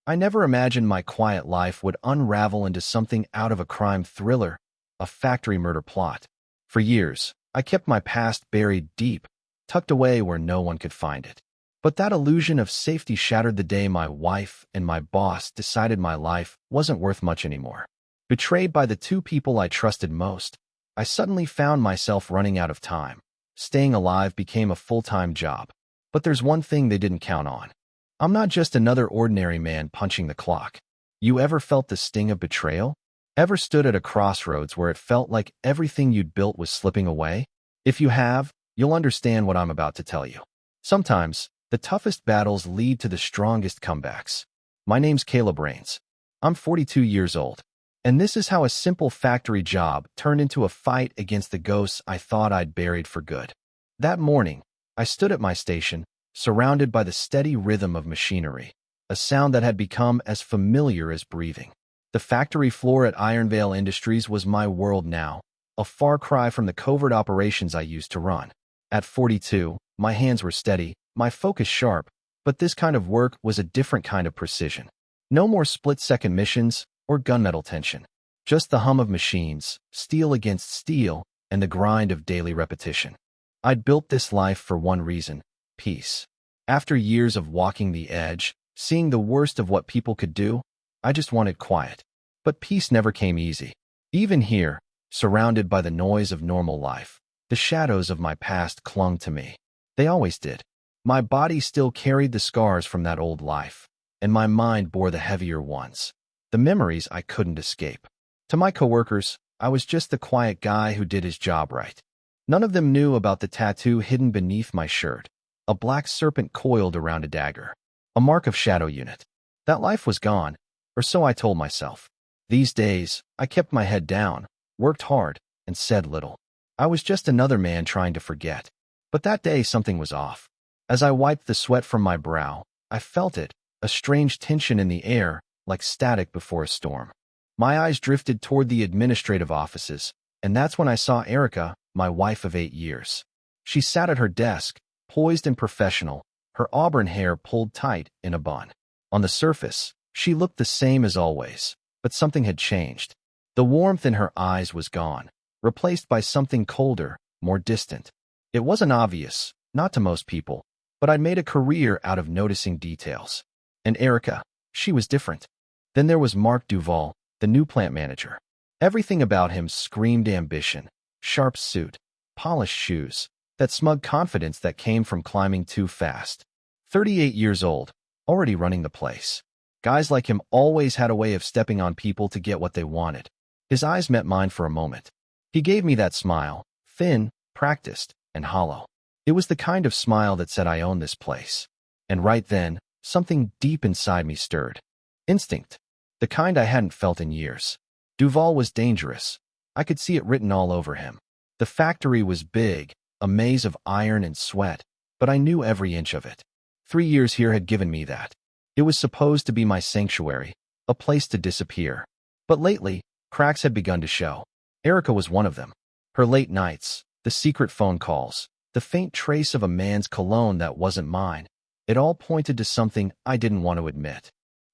I never imagined my quiet life would unravel into something out of a crime thriller, a factory murder plot. For years, I kept my past buried deep, tucked away where no one could find it. But that illusion of safety shattered the day my wife and my boss decided my life wasn't worth much anymore. Betrayed by the two people I trusted most, I suddenly found myself running out of time. Staying alive became a full-time job. But there's one thing they didn't count on. I'm not just another ordinary man punching the clock. You ever felt the sting of betrayal? Ever stood at a crossroads where it felt like everything you'd built was slipping away? If you have, you'll understand what I'm about to tell you. Sometimes, the toughest battles lead to the strongest comebacks. My name's Caleb Rains. I'm 42 years old. And this is how a simple factory job turned into a fight against the ghosts I thought I'd buried for good. That morning, I stood at my station, surrounded by the steady rhythm of machinery, a sound that had become as familiar as breathing. The factory floor at Ironvale Industries was my world now, a far cry from the covert operations I used to run. At 42, my hands were steady, my focus sharp, but this kind of work was a different kind of precision. No more split-second missions or gunmetal tension. Just the hum of machines, steel against steel, and the grind of daily repetition. I'd built this life for one reason: peace. After years of walking the edge, seeing the worst of what people could do, I just wanted quiet. But peace never came easy. Even here, surrounded by the noise of normal life, the shadows of my past clung to me. They always did. My body still carried the scars from that old life, and my mind bore the heavier ones, the memories I couldn't escape. To my coworkers, I was just the quiet guy who did his job right. None of them knew about the tattoo hidden beneath my shirt, a black serpent coiled around a dagger, a mark of Shadow Unit. That life was gone, or so I told myself. These days, I kept my head down, worked hard, and said little. I was just another man trying to forget. But that day something was off. As I wiped the sweat from my brow, I felt it, a strange tension in the air, like static before a storm. My eyes drifted toward the administrative offices, and that's when I saw Erica, my wife of 8 years. She sat at her desk, poised and professional, her auburn hair pulled tight in a bun. On the surface, she looked the same as always, but something had changed. The warmth in her eyes was gone, replaced by something colder, more distant. It wasn't obvious, not to most people, but I'd made a career out of noticing details. And Erica, she was different. Then there was Mark Duval, the new plant manager. Everything about him screamed ambition: sharp suit, polished shoes, that smug confidence that came from climbing too fast. 38 years old, already running the place. Guys like him always had a way of stepping on people to get what they wanted. His eyes met mine for a moment. He gave me that smile, thin, practiced, and hollow. It was the kind of smile that said I own this place. And right then, something deep inside me stirred. Instinct. The kind I hadn't felt in years. Duval was dangerous. I could see it written all over him. The factory was big, a maze of iron and sweat, but I knew every inch of it. 3 years here had given me that. It was supposed to be my sanctuary, a place to disappear. But lately, cracks had begun to show. Erica was one of them. Her late nights, the secret phone calls, the faint trace of a man's cologne that wasn't mine. It all pointed to something I didn't want to admit.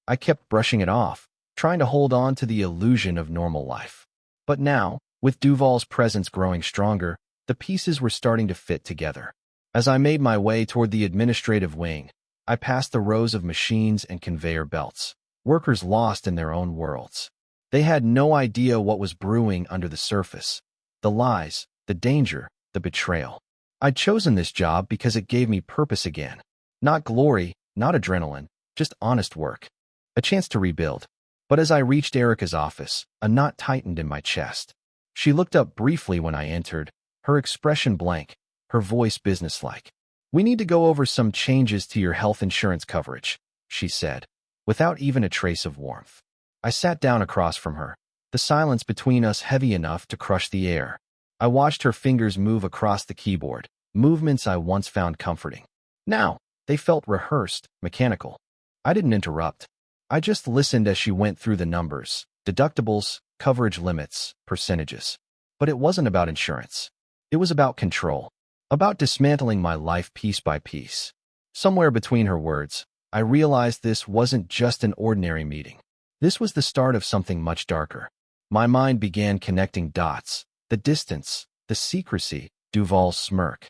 I kept brushing it off, trying to hold on to the illusion of normal life. But now, with Duval's presence growing stronger, the pieces were starting to fit together. As I made my way toward the administrative wing, I passed the rows of machines and conveyor belts, workers lost in their own worlds. They had no idea what was brewing under the surface. The lies, the danger, the betrayal. I'd chosen this job because it gave me purpose again. Not glory, not adrenaline, just honest work. A chance to rebuild. But as I reached Erica's office, a knot tightened in my chest. She looked up briefly when I entered, her expression blank, her voice businesslike. "We need to go over some changes to your health insurance coverage," she said, without even a trace of warmth. I sat down across from her, the silence between us heavy enough to crush the air. I watched her fingers move across the keyboard, movements I once found comforting. Now, they felt rehearsed, mechanical. I didn't interrupt. I just listened as she went through the numbers, deductibles, coverage limits, percentages. But it wasn't about insurance. It was about control, about dismantling my life piece by piece. Somewhere between her words, I realized this wasn't just an ordinary meeting. This was the start of something much darker. My mind began connecting dots, the distance, the secrecy, Duval's smirk.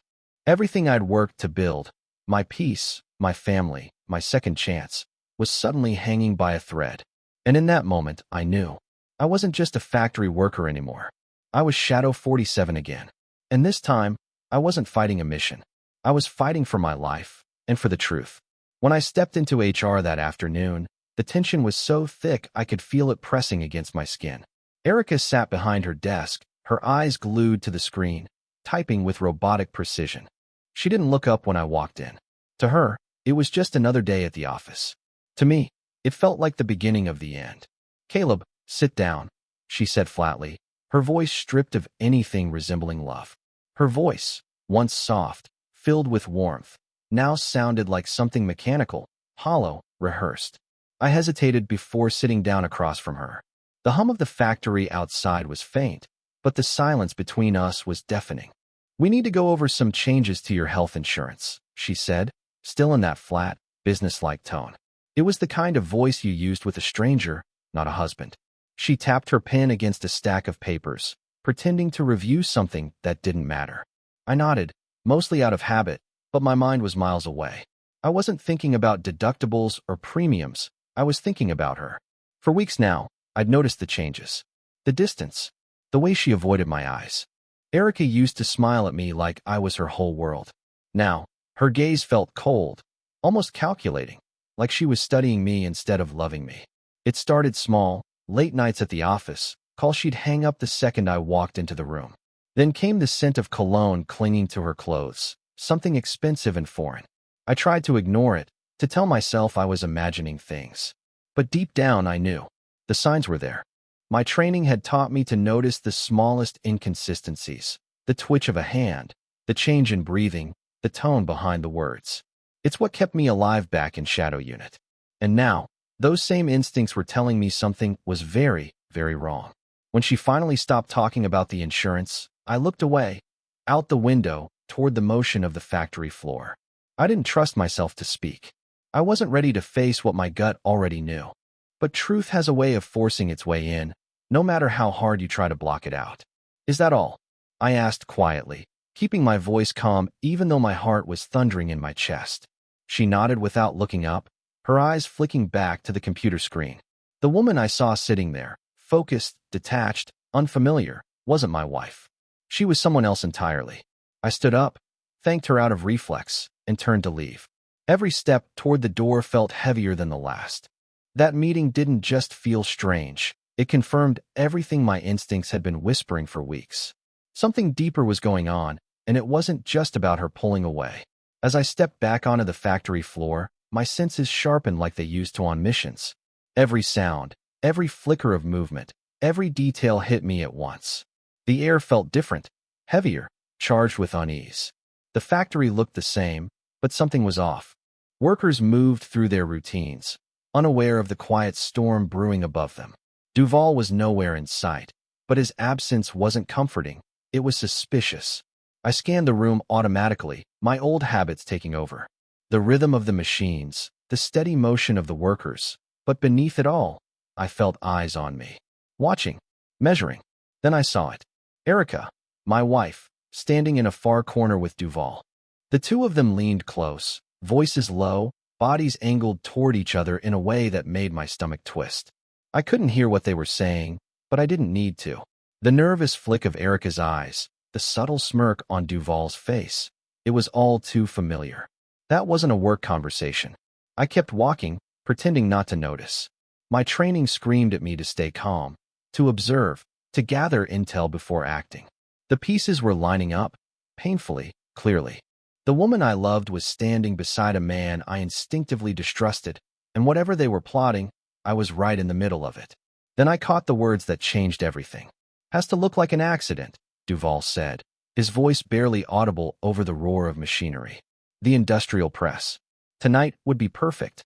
Everything I'd worked to build, my peace, my family, my second chance, was suddenly hanging by a thread. And in that moment, I knew. I wasn't just a factory worker anymore. I was Shadow 47 again. And this time, I wasn't fighting a mission. I was fighting for my life, and for the truth. When I stepped into HR that afternoon, the tension was so thick I could feel it pressing against my skin. Erica sat behind her desk, her eyes glued to the screen, typing with robotic precision. She didn't look up when I walked in. To her, it was just another day at the office. To me, it felt like the beginning of the end. "Caleb, sit down," she said flatly, her voice stripped of anything resembling love. Her voice, once soft, filled with warmth, now sounded like something mechanical, hollow, rehearsed. I hesitated before sitting down across from her. The hum of the factory outside was faint, but the silence between us was deafening. "We need to go over some changes to your health insurance," she said, still in that flat, businesslike tone. It was the kind of voice you used with a stranger, not a husband. She tapped her pen against a stack of papers, pretending to review something that didn't matter. I nodded, mostly out of habit, but my mind was miles away. I wasn't thinking about deductibles or premiums. I was thinking about her. For weeks now, I'd noticed the changes. The distance. The way she avoided my eyes. Erica used to smile at me like I was her whole world. Now, her gaze felt cold, almost calculating, like she was studying me instead of loving me. It started small, late nights at the office, calls she'd hang up the second I walked into the room. Then came the scent of cologne clinging to her clothes, something expensive and foreign. I tried to ignore it, to tell myself I was imagining things. But deep down I knew. The signs were there. My training had taught me to notice the smallest inconsistencies, the twitch of a hand, the change in breathing, the tone behind the words. It's what kept me alive back in Shadow Unit. And now, those same instincts were telling me something was very, very wrong. When she finally stopped talking about the insurance, I looked away, out the window, toward the motion of the factory floor. I didn't trust myself to speak. I wasn't ready to face what my gut already knew. But truth has a way of forcing its way in, no matter how hard you try to block it out. "Is that all?" I asked quietly, keeping my voice calm even though my heart was thundering in my chest. She nodded without looking up, her eyes flicking back to the computer screen. The woman I saw sitting there, focused, detached, unfamiliar, wasn't my wife. She was someone else entirely. I stood up, thanked her out of reflex, and turned to leave. Every step toward the door felt heavier than the last. That meeting didn't just feel strange. It confirmed everything my instincts had been whispering for weeks. Something deeper was going on, and it wasn't just about her pulling away. As I stepped back onto the factory floor, my senses sharpened like they used to on missions. Every sound, every flicker of movement, every detail hit me at once. The air felt different, heavier, charged with unease. The factory looked the same, but something was off. Workers moved through their routines, unaware of the quiet storm brewing above them. Duval was nowhere in sight, but his absence wasn't comforting. It was suspicious. I scanned the room automatically, my old habits taking over. The rhythm of the machines, the steady motion of the workers, but beneath it all, I felt eyes on me. Watching, measuring. Then I saw it. Erica, my wife, standing in a far corner with Duval. The two of them leaned close, voices low, bodies angled toward each other in a way that made my stomach twist. I couldn't hear what they were saying, but I didn't need to. The nervous flick of Erica's eyes, the subtle smirk on Duval's face, it was all too familiar. That wasn't a work conversation. I kept walking, pretending not to notice. My training screamed at me to stay calm, to observe, to gather intel before acting. The pieces were lining up, painfully, clearly. The woman I loved was standing beside a man I instinctively distrusted, and whatever they were plotting, I was right in the middle of it. Then I caught the words that changed everything. "Has to look like an accident," Duval said, his voice barely audible over the roar of machinery. "The industrial press. Tonight would be perfect."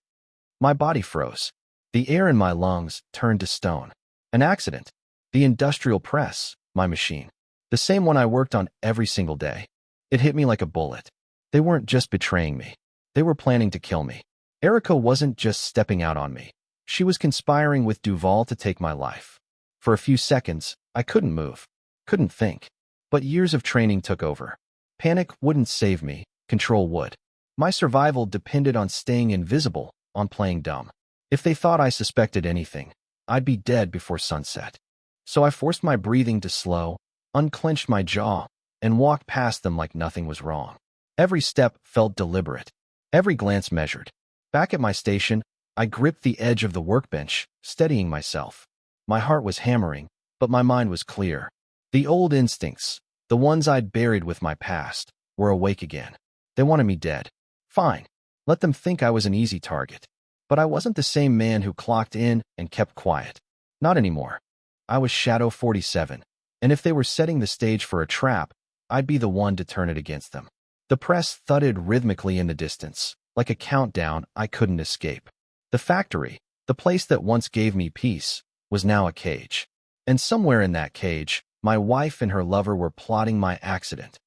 My body froze. The air in my lungs turned to stone. An accident. The industrial press, my machine. The same one I worked on every single day. It hit me like a bullet. They weren't just betraying me. They were planning to kill me. Erica wasn't just stepping out on me. She was conspiring with Duval to take my life. For a few seconds, I couldn't move, couldn't think. But years of training took over. Panic wouldn't save me, control would. My survival depended on staying invisible, on playing dumb. If they thought I suspected anything, I'd be dead before sunset. So I forced my breathing to slow, unclenched my jaw, and walked past them like nothing was wrong. Every step felt deliberate, every glance measured. Back at my station, I gripped the edge of the workbench, steadying myself. My heart was hammering, but my mind was clear. The old instincts, the ones I'd buried with my past, were awake again. They wanted me dead. Fine. Let them think I was an easy target. But I wasn't the same man who clocked in and kept quiet. Not anymore. I was Shadow 47, and if they were setting the stage for a trap, I'd be the one to turn it against them. The press thudded rhythmically in the distance, like a countdown I couldn't escape. The factory, the place that once gave me peace, was now a cage. And somewhere in that cage, my wife and her lover were plotting my accident.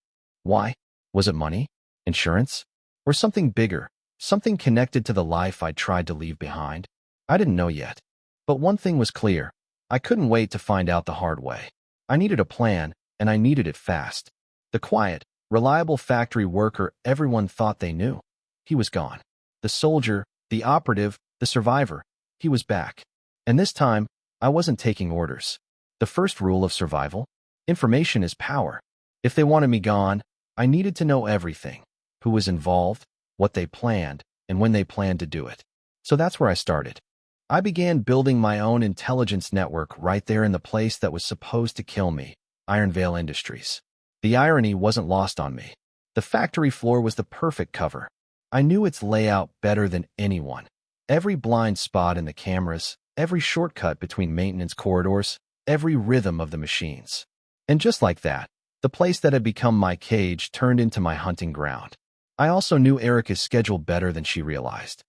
Why? Was it money? Insurance? Or something bigger, something connected to the life I'd tried to leave behind? I didn't know yet. But one thing was clear. I couldn't wait to find out the hard way. I needed a plan, and I needed it fast. The quiet, reliable factory worker everyone thought they knew. He was gone. The soldier, the operative, the survivor. He was back. And this time, I wasn't taking orders. The first rule of survival? Information is power. If they wanted me gone, I needed to know everything. Who was involved, what they planned, and when they planned to do it. So that's where I started. I began building my own intelligence network right there in the place that was supposed to kill me, Iron Veil Industries. The irony wasn't lost on me. The factory floor was the perfect cover. I knew its layout better than anyone. Every blind spot in the cameras, every shortcut between maintenance corridors, every rhythm of the machines. And just like that, the place that had become my cage turned into my hunting ground. I also knew Erica's schedule better than she realized.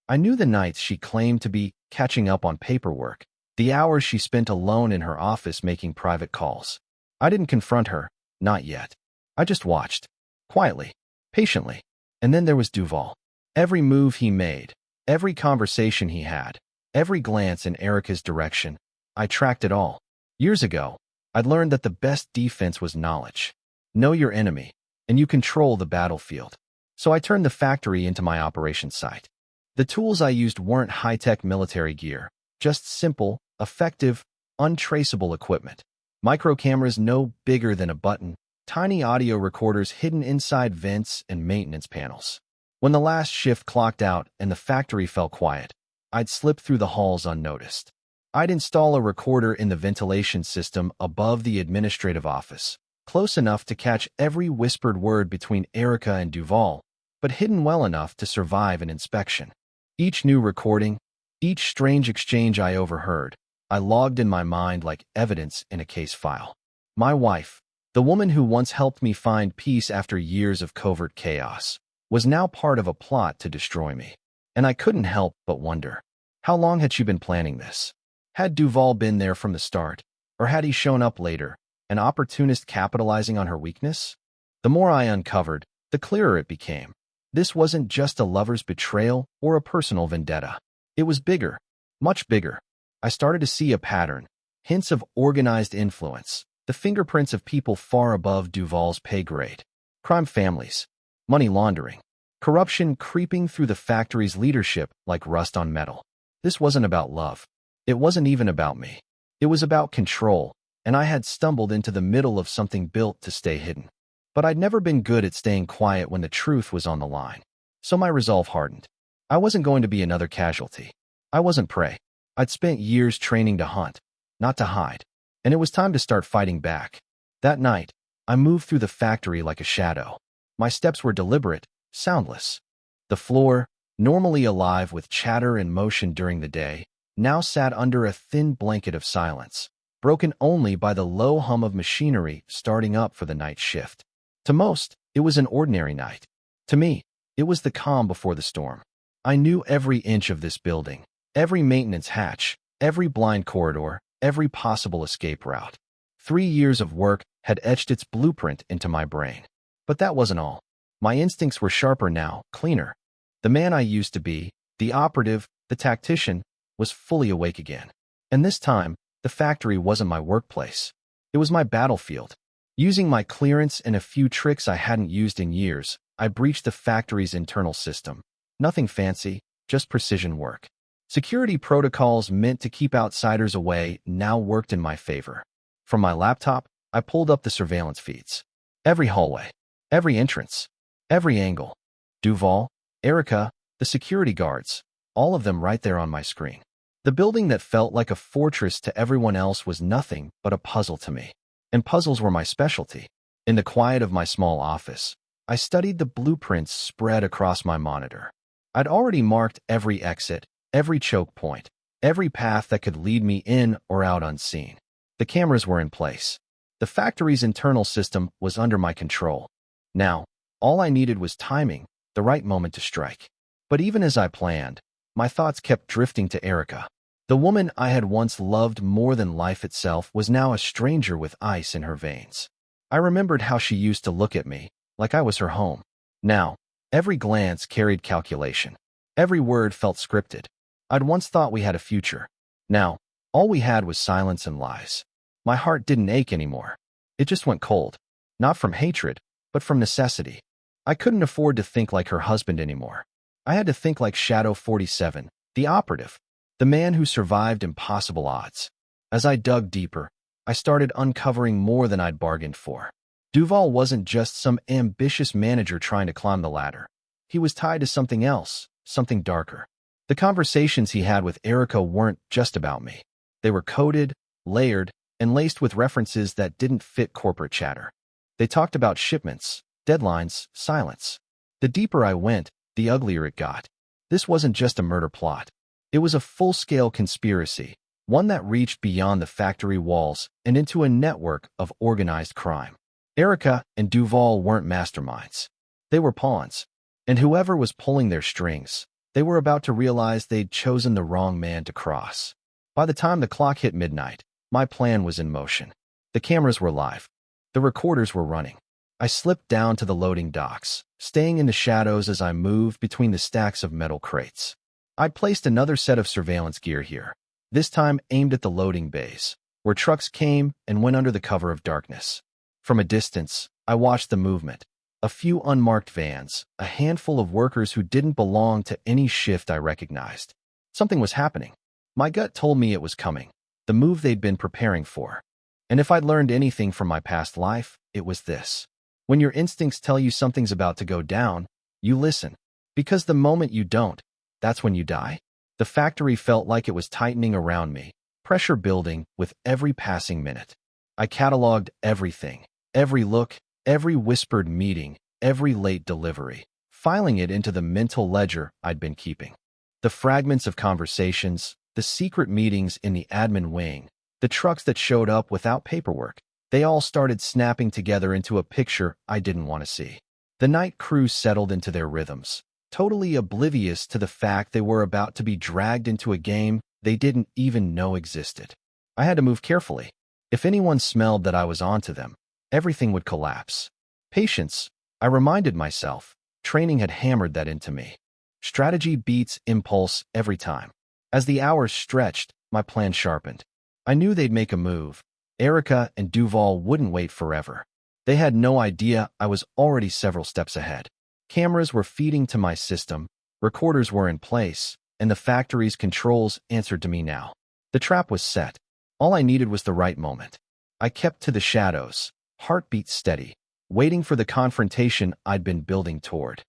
I knew the nights she claimed to be catching up on paperwork, the hours she spent alone in her office making private calls. I didn't confront her, not yet. I just watched, quietly, patiently. And then there was Duval. Every move he made, every conversation he had, every glance in Erica's direction, I tracked it all. Years ago, I'd learned that the best defense was knowledge. Know your enemy, and you control the battlefield. So I turned the factory into my operations site. The tools I used weren't high-tech military gear, just simple, effective, untraceable equipment. Micro cameras no bigger than a button, tiny audio recorders hidden inside vents and maintenance panels. When the last shift clocked out and the factory fell quiet, I'd slip through the halls unnoticed. I'd install a recorder in the ventilation system above the administrative office, close enough to catch every whispered word between Erica and Duval, but hidden well enough to survive an inspection. Each new recording, each strange exchange I overheard, I logged in my mind like evidence in a case file. My wife, the woman who once helped me find peace after years of covert chaos, was now part of a plot to destroy me. And I couldn't help but wonder, how long had she been planning this? Had Duval been there from the start, or had he shown up later, an opportunist capitalizing on her weakness? The more I uncovered, the clearer it became. This wasn't just a lover's betrayal or a personal vendetta. It was bigger, much bigger. I started to see a pattern, hints of organized influence, the fingerprints of people far above Duval's pay grade. Crime families, money laundering, corruption creeping through the factory's leadership like rust on metal. This wasn't about love. It wasn't even about me. It was about control, and I had stumbled into the middle of something built to stay hidden. But I'd never been good at staying quiet when the truth was on the line. So my resolve hardened. I wasn't going to be another casualty. I wasn't prey. I'd spent years training to hunt, not to hide. And it was time to start fighting back. That night, I moved through the factory like a shadow. My steps were deliberate, soundless. The floor, normally alive with chatter and motion during the day, now sat under a thin blanket of silence, broken only by the low hum of machinery starting up for the night shift. To most, it was an ordinary night. To me, it was the calm before the storm. I knew every inch of this building, every maintenance hatch, every blind corridor, every possible escape route. 3 years of work had etched its blueprint into my brain. But that wasn't all. My instincts were sharper now, cleaner. The man I used to be, The operative, the tactician, was fully awake again. And this time, the factory wasn't my workplace. It was my battlefield. Using my clearance and a few tricks I hadn't used in years, I breached the factory's internal system. Nothing fancy, just precision work. Security protocols meant to keep outsiders away now worked in my favor. From my laptop, I pulled up the surveillance feeds. Every hallway, every entrance, every angle. Duval, Erica, the security guards, all of them right there on my screen. The building that felt like a fortress to everyone else was nothing but a puzzle to me. And puzzles were my specialty. In the quiet of my small office, I studied the blueprints spread across my monitor. I'd already marked every exit, every choke point, every path that could lead me in or out unseen. The cameras were in place. The factory's internal system was under my control. Now, all I needed was timing, the right moment to strike. But even as I planned, my thoughts kept drifting to Erica. The woman I had once loved more than life itself was now a stranger with ice in her veins. I remembered how she used to look at me, like I was her home. Now, every glance carried calculation. Every word felt scripted. I'd once thought we had a future. Now, all we had was silence and lies. My heart didn't ache anymore. It just went cold. Not from hatred, but from necessity. I couldn't afford to think like her husband anymore. I had to think like Shadow 47, the operative, the man who survived impossible odds. As I dug deeper, I started uncovering more than I'd bargained for. Duval wasn't just some ambitious manager trying to climb the ladder. He was tied to something else, something darker. The conversations he had with Erica weren't just about me. They were coded, layered, and laced with references that didn't fit corporate chatter. They talked about shipments, deadlines, silence. The deeper I went, the uglier it got. This wasn't just a murder plot. It was a full-scale conspiracy, one that reached beyond the factory walls and into a network of organized crime. Erica and Duval weren't masterminds. They were pawns. And whoever was pulling their strings, they were about to realize they'd chosen the wrong man to cross. By the time the clock hit midnight, my plan was in motion. The cameras were live. The recorders were running. I slipped down to the loading docks, staying in the shadows as I moved between the stacks of metal crates. I'd placed another set of surveillance gear here, this time aimed at the loading bays, where trucks came and went under the cover of darkness. From a distance, I watched the movement. A few unmarked vans, a handful of workers who didn't belong to any shift I recognized. Something was happening. My gut told me it was coming, the move they'd been preparing for. And if I'd learned anything from my past life, it was this. When your instincts tell you something's about to go down, you listen. Because the moment you don't, that's when you die. The factory felt like it was tightening around me, pressure building with every passing minute. I cataloged everything, every look, every whispered meeting, every late delivery, filing it into the mental ledger I'd been keeping. The fragments of conversations, the secret meetings in the admin wing, the trucks that showed up without paperwork, they all started snapping together into a picture I didn't want to see. The night crew settled into their rhythms, totally oblivious to the fact they were about to be dragged into a game they didn't even know existed. I had to move carefully. If anyone smelled that I was onto them, everything would collapse. Patience, I reminded myself. Training had hammered that into me. Strategy beats impulse every time. As the hours stretched, my plan sharpened. I knew they'd make a move. Erica and Duval wouldn't wait forever. They had no idea I was already several steps ahead. Cameras were feeding to my system, recorders were in place, and the factory's controls answered to me now. The trap was set. All I needed was the right moment. I kept to the shadows, heartbeat steady, waiting for the confrontation I'd been building toward.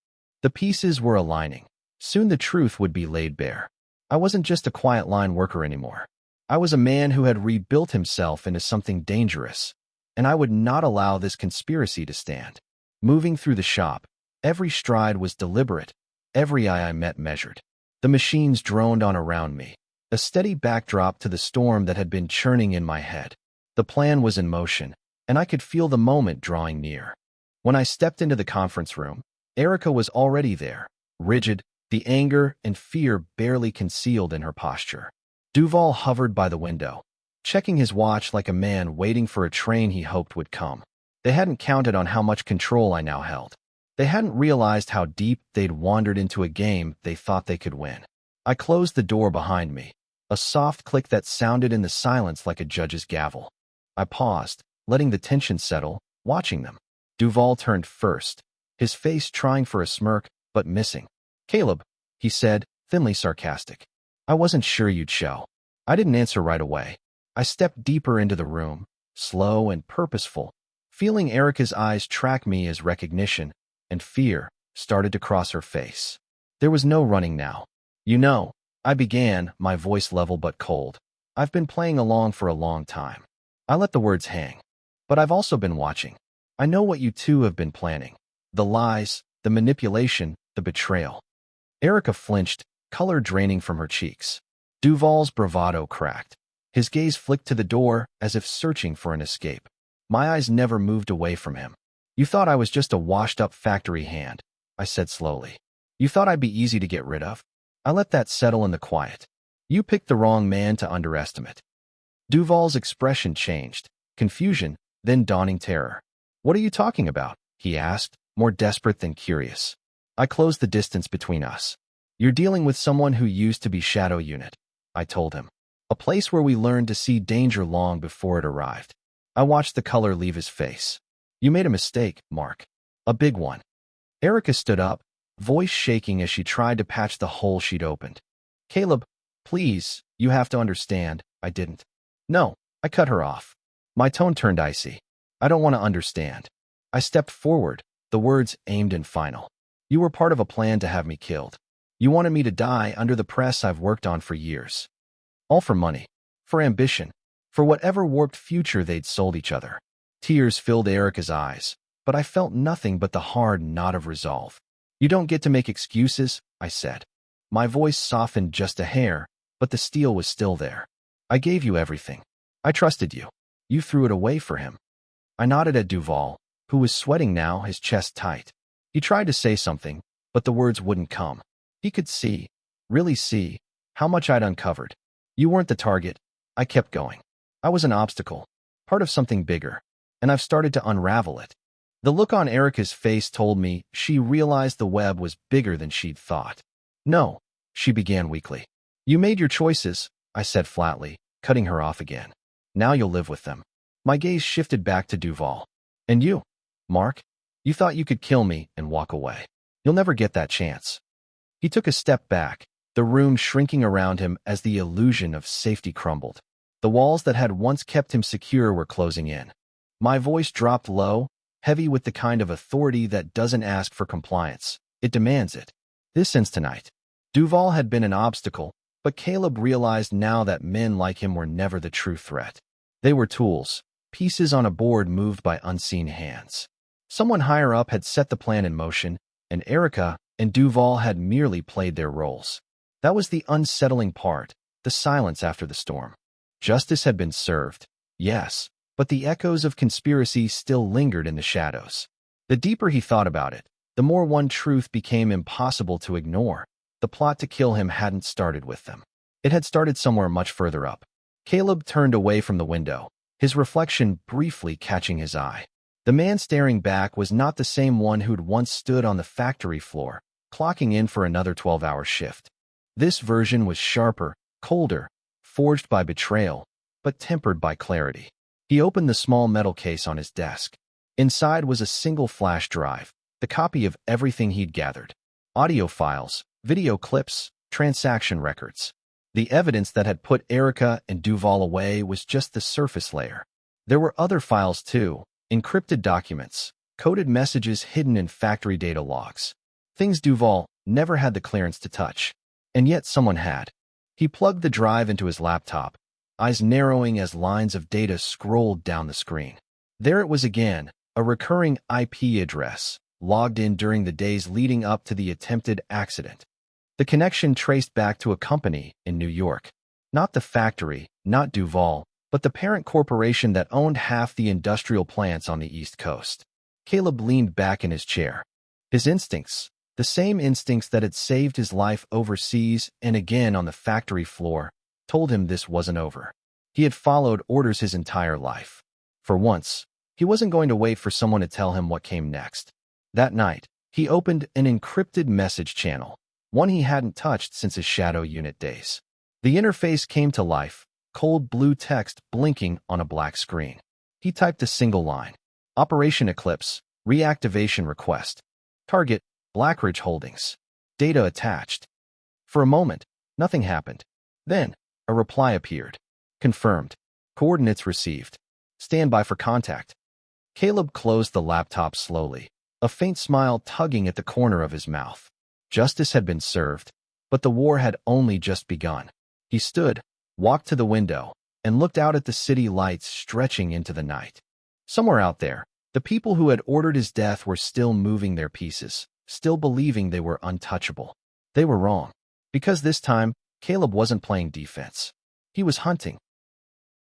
The pieces were aligning. Soon the truth would be laid bare. I wasn't just a quiet line worker anymore. I was a man who had rebuilt himself into something dangerous, and I would not allow this conspiracy to stand. Moving through the shop, every stride was deliberate, every eye I met measured. The machines droned on around me, a steady backdrop to the storm that had been churning in my head. The plan was in motion, and I could feel the moment drawing near. When I stepped into the conference room, Erica was already there, rigid, the anger and fear barely concealed in her posture. Duval hovered by the window, checking his watch like a man waiting for a train he hoped would come. They hadn't counted on how much control I now held. They hadn't realized how deep they'd wandered into a game they thought they could win. I closed the door behind me, a soft click that sounded in the silence like a judge's gavel. I paused, letting the tension settle, watching them. Duval turned first, his face trying for a smirk, but missing. "Caleb," he said, thinly sarcastic. "I wasn't sure you'd show." I didn't answer right away. I stepped deeper into the room, slow and purposeful, feeling Erica's eyes track me as recognition, and fear started to cross her face. There was no running now. "You know," I began, my voice level but cold, "I've been playing along for a long time." I let the words hang. "But I've also been watching. I know what you two have been planning. The lies, the manipulation, the betrayal." Erica flinched, color draining from her cheeks. Duval's bravado cracked. His gaze flicked to the door as if searching for an escape. My eyes never moved away from him. "You thought I was just a washed-up factory hand," I said slowly. "You thought I'd be easy to get rid of?" I let that settle in the quiet. "You picked the wrong man to underestimate." Duval's expression changed, confusion, then dawning terror. "What are you talking about?" he asked, more desperate than curious. I closed the distance between us. "You're dealing with someone who used to be Shadow Unit," I told him. "A place where we learned to see danger long before it arrived." I watched the color leave his face. "You made a mistake, Mark. A big one." Erica stood up, voice shaking as she tried to patch the hole she'd opened. "Caleb, please, you have to understand, I didn't." "No," I cut her off. My tone turned icy. "I don't want to understand." I stepped forward, the words aimed and final. "You were part of a plan to have me killed. You wanted me to die under the press I've worked on for years. All for money, for ambition, for whatever warped future they'd sold each other." Tears filled Erica's eyes, but I felt nothing but the hard knot of resolve. "You don't get to make excuses," I said. My voice softened just a hair, but the steel was still there. "I gave you everything. I trusted you. You threw it away for him." I nodded at Duval, who was sweating now, his chest tight. He tried to say something, but the words wouldn't come. He could see, really see, how much I'd uncovered. "You weren't the target." I kept going. "I was an obstacle, part of something bigger, and I've started to unravel it." The look on Erica's face told me she realized the web was bigger than she'd thought. "No," she began weakly. "You made your choices," I said flatly, cutting her off again. "Now you'll live with them." My gaze shifted back to Duval. "And you, Mark? You thought you could kill me and walk away. You'll never get that chance." He took a step back, the room shrinking around him as the illusion of safety crumbled. The walls that had once kept him secure were closing in. My voice dropped low, heavy with the kind of authority that doesn't ask for compliance. It demands it. This ends tonight. Duval had been an obstacle, but Caleb realized now that men like him were never the true threat. They were tools, pieces on a board moved by unseen hands. Someone higher up had set the plan in motion, and Erica and Duval had merely played their roles. That was the unsettling part, the silence after the storm. Justice had been served, yes, but the echoes of conspiracy still lingered in the shadows. The deeper he thought about it, the more one truth became impossible to ignore. The plot to kill him hadn't started with them. It had started somewhere much further up. Caleb turned away from the window, his reflection briefly catching his eye. The man staring back was not the same one who'd once stood on the factory floor, clocking in for another 12-hour shift. This version was sharper, colder, forged by betrayal, but tempered by clarity. He opened the small metal case on his desk. Inside was a single flash drive, the copy of everything he'd gathered. Audio files, video clips, transaction records. The evidence that had put Erica and Duval away was just the surface layer. There were other files too, encrypted documents, coded messages hidden in factory data logs. Things Duval never had the clearance to touch. And yet someone had. He plugged the drive into his laptop, eyes narrowing as lines of data scrolled down the screen. There it was again, a recurring IP address, logged in during the days leading up to the attempted accident. The connection traced back to a company in New York. Not the factory, not Duval, but the parent corporation that owned half the industrial plants on the East Coast. Caleb leaned back in his chair. His instincts, the same instincts that had saved his life overseas and again on the factory floor, told him this wasn't over. He had followed orders his entire life. For once, he wasn't going to wait for someone to tell him what came next. That night, he opened an encrypted message channel. one he hadn't touched since his shadow unit days. The interface came to life, cold blue text blinking on a black screen. He typed a single line. Operation Eclipse, reactivation request. Target, Blackridge Holdings. Data attached. For a moment, nothing happened. Then, a reply appeared. Confirmed. Coordinates received. Stand by for contact. Caleb closed the laptop slowly, a faint smile tugging at the corner of his mouth. Justice had been served, but the war had only just begun. He stood, walked to the window, and looked out at the city lights stretching into the night. Somewhere out there, the people who had ordered his death were still moving their pieces, still believing they were untouchable. They were wrong, because this time, Caleb wasn't playing defense. He was hunting.